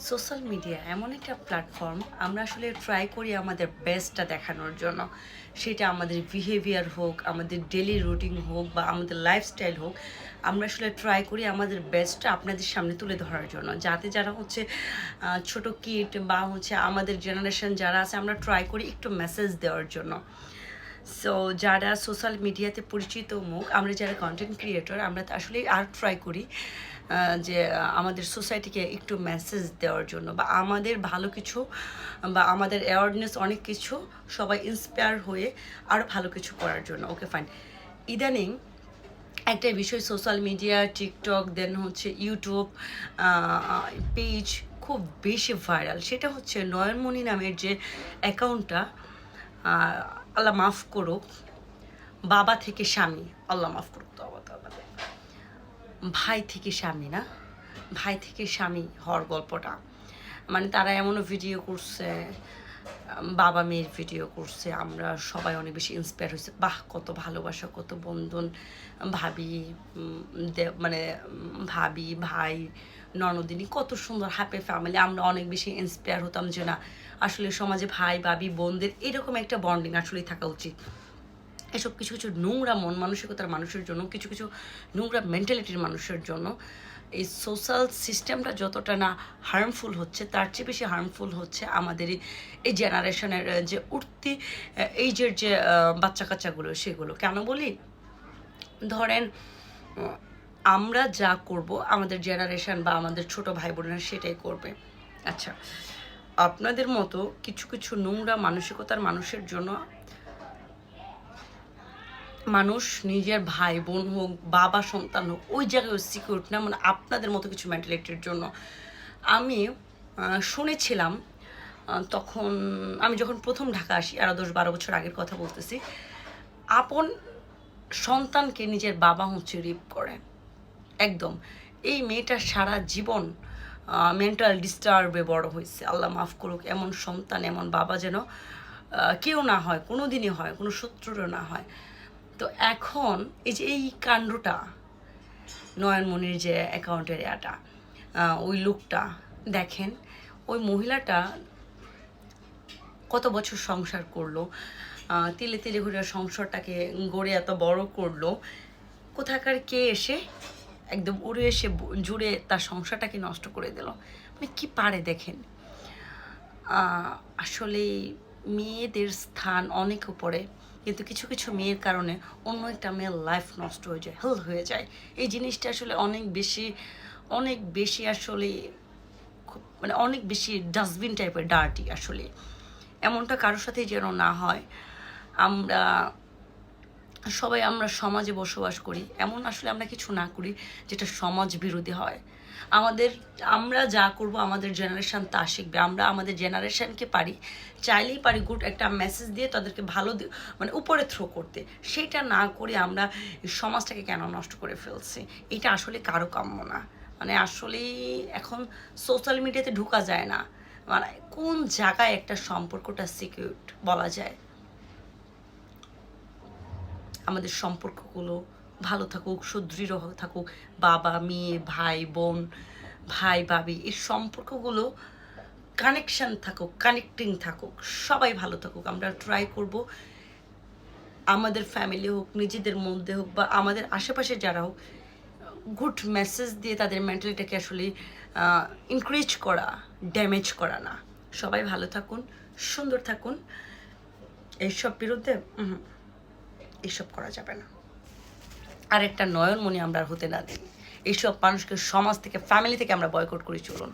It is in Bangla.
সোশ্যাল মিডিয়া এমন একটা প্ল্যাটফর্ম, আমরা আসলে ট্রাই করি আমাদের বেস্টটা দেখানোর জন্য। সেটা আমাদের বিহেভিয়ার হোক, আমাদের ডেলি রুটিন হোক বা আমাদের লাইফস্টাইল হোক, আমরা আসলে ট্রাই করি আমাদের বেস্টটা আপনাদের সামনে তুলে ধরার জন্য, যাতে যারা হচ্ছে ছোট কিড বা হচ্ছে আমাদের জেনারেশন যারা আছে, আমরা ট্রাই করি একটু মেসেজ দেওয়ার জন্য। সো যারা সোশ্যাল মিডিয়াতে পরিচিত মুখ, আমরা যারা কন্টেন্ট ক্রিয়েটর, আমরা আসলে আর ট্রাই করি যে আমাদের সোসাইটিকে একটু মেসেজ দেওয়ার জন্য, বা আমাদের ভালো কিছু বা আমাদের অ্যাওয়ারনেস অনেক কিছু সবাই ইন্সপায়ার হয়ে আরও ভালো কিছু করার জন্য। Okay fine. ইদানিং একটা বিষয়, সোশ্যাল মিডিয়া, টিকটক, দেন হচ্ছে ইউটিউব পেজ খুব বেশি ভাইরাল। সেটা হচ্ছে নয়নমণি নামের যে অ্যাকাউন্টটা, আল্লাহ মাফ করুক, বাবা থেকে স্বামী, আল্লাহ মাফ করুক, তো ভাই থেকে স্বামী না, ভাই থেকে স্বামী হওয়ার গল্পটা। মানে তারা এমনও ভিডিও করছে, বাবা মেয়ের ভিডিও করছে, আমরা সবাই অনেক বেশি ইন্সপায়ার হয়েছে। বাহ, কত ভালোবাসা, কত বন্ধন, ভাবি মানে ভাবি, ভাই, ননদিনী, কত সুন্দর হ্যাপি ফ্যামিলি। আমরা অনেক বেশি ইন্সপায়ার হতাম যে না, আসলে সমাজে ভাই ভাবি বোনদের এরকম একটা বন্ডিং আসলেই থাকা উচিত। এসব কিছু কিছু নোংরা মন মানসিকতার মানুষের জন্য, কিছু কিছু নোংরা মেন্টালিটির মানুষের জন্য এই সোশ্যাল সিস্টেমটা যতটা না হার্মফুল হচ্ছে, তার চেয়ে বেশি হার্মফুল হচ্ছে আমাদের এই জেনারেশনের যে উঠতি এইজের যে বাচ্চা কাচ্চাগুলো, সেগুলো। কেন বলি, ধরেন আমরা যা করব আমাদের জেনারেশন বা আমাদের ছোট ভাই বোনেরা সেটাই করবে। আচ্ছা, আপনাদের মতো কিছু কিছু নোংরা মানসিকতার মানুষের জন্য মানুষ নিজের ভাই বোন হোক, বাবা সন্তান হোক, ওই জায়গায় সিকিউর না। মানে আপনাদের মতো কিছু মেন্টালিটির জন্য আমি শুনেছিলাম, তখন আমি যখন প্রথম ঢাকা আসি, আরও 10-12 বছর আগের কথা বলতেছি, আপন সন্তানকে নিজের বাবা হচ্ছে রেপ করে। একদম এই মেয়েটা সারা জীবন মেন্টাল ডিস্টার্বে বড় হয়েছে। আল্লাহ মাফ করুক, এমন সন্তান এমন বাবা যেন কেউ না হয়, কোনো দিনই হয়, কোনো শত্রুরও না হয়। তো এখন এই যে এই কাণ্ডটা, নয়নমণির যে অ্যাকাউন্টের এটা, ওই লোকটা দেখেন, ওই মহিলাটা কত বছর সংসার করলো, তিলে তিলে ঘুরে সংসারটাকে গড়ে এত বড় করলো, কোথাকার কে এসে একদম উড়ে এসে জুড়ে তার সংসারটাকে নষ্ট করে দিল। মানে কি পারে দেখেন। আসলে মেয়েদের স্থান অনেক উপরে, কিন্তু কিছু কিছু মেয়ের কারণে অন্য একটা মেয়ের লাইফ নষ্ট হয়ে যায়, হেল হয়ে যায়। এই জিনিসটা আসলে অনেক বেশি আসলে মানে অনেক বেশি ডাস্টবিন টাইপের ডার্টি আসলে। এমনটা কারোর সাথেই যেন না হয়। আমরা সবাই আমরা সমাজে বসবাস করি, এমন আসলে আমরা কিছু না করি যেটা সমাজ বিরোধী হয়। আমরা যা করব আমাদের জেনারেশন তা শিখবে। আমরা আমাদের জেনারেশনকে চাইলেই পারি গুড একটা মেসেজ দিয়ে তাদেরকে ভালো মানে উপরে থ্রো করতে। সেটা না করে আমরা সমাজটাকে কেন নষ্ট করে ফেলছি, এটা আসলে কারো কাম্য না। মানে আসলেই এখন সোশ্যাল মিডিয়াতে ঢোকা যায় না, মানে কোন জায়গায় একটা সম্পর্কটা সিকিউর বলা যায়। আমাদের সম্পর্কগুলো ভালো থাকুক, সুদৃঢ় থাকুক, বাবা মেয়ে, ভাই বোন, ভাই ভাবি, এই সম্পর্কগুলো কানেকশান থাকুক, কানেক্টিং থাকুক, সবাই ভালো থাকুক। আমরা ট্রাই করব আমাদের ফ্যামিলি হোক, নিজেদের মধ্যে হোক, বা আমাদের আশেপাশে যারা হোক, গুড মেসেজ দিয়ে তাদের মেন্টালিটাকে আসলে ইনক্রিজ করা, ড্যামেজ করা না। সবাই ভালো থাকুন, সুন্দর থাকুন। এইসব বিরুদ্ধে এইসব করা যাবে না। আর একটা নয়নমণি আমরা হতে না দিই। এইসব মানুষকে সমাজ থেকে, ফ্যামিলি থেকে আমরা বয়কট করে চলুন।